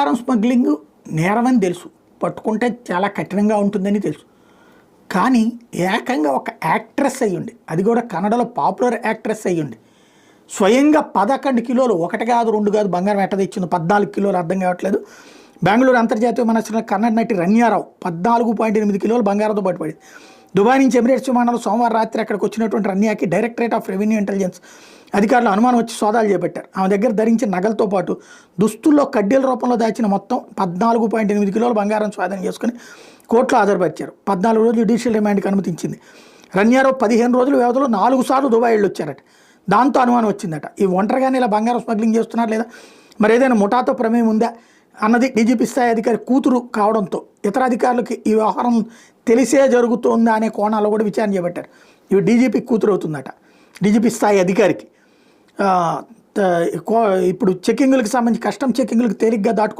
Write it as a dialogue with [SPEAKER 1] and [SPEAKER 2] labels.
[SPEAKER 1] బంగారం స్మగ్లింగ్ నేరమని తెలుసు, పట్టుకుంటే చాలా కఠినంగా ఉంటుందని తెలుసు. కానీ ఏకంగా ఒక యాక్ట్రెస్ అయ్యుండి, అది కూడా కన్నడలో పాపులర్ యాక్ట్రెస్ అయ్యుండి, స్వయంగా 11 కిలోలు, ఒకటి కాదు రెండు కాదు బంగారం ఎట్ట తెచ్చింది, 14 కిలోలు అర్థం కావట్లేదు. బెంగళూరు అంతర్జాతీయ విమానాశ్రయంలో కన్నడ నటి రన్యారావు 14.8 కిలోలు బంగారంతో బయటపడింది. దుబాయ్ నుంచి ఎమిరేట్స్ విమానంలో సోమవారం రాత్రి అక్కడికి వచ్చినటువంటి రన్యాకి డైరెక్టరేట్ ఆఫ్ రెవెన్యూ ఇంటెలిజెన్స్ అధికారులు అనుమానం వచ్చి సోదాలు చేపట్టారు. ఆమె దగ్గర ధరించిన నగలతో పాటు దుస్తుల్లో కడ్డీల రూపంలో దాచిన మొత్తం 14.8 కిలోల బంగారం స్వాధీనం చేసుకుని కోర్టులో హాజరుపరిచారు. 14 రోజులు జ్యుడిషియల్ రిమాండ్కి అనుమతించింది. రన్యారావు 15 రోజుల వ్యవధిలో 4 సార్లు దుబాయ్ వెళ్ళొచ్చారట. దాంతో అనుమానం వచ్చిందట. ఈ ఒంటరిగానే ఇలా బంగారం స్మగ్లింగ్ చేస్తున్నారు లేదా మరి ఏదైనా ముఠాతో ప్రమేయం ఉందా అన్నది డీజీపీ స్థాయి అధికారి కూతురు కావడంతో ఇతర అధికారులకి ఈ వ్యవహారం తెలిసే జరుగుతుందా అనే కోణాల్లో కూడా విచారణ చేపట్టారు. ఇవి డీజీపీ కూతురు అవుతుందట, డీజీపీ స్థాయి అధికారికి. ఇప్పుడు చెక్కింగ్లకు సంబంధించి కస్టమ్ చెక్కింగ్లకు తేలిగ్గా దాటుకుని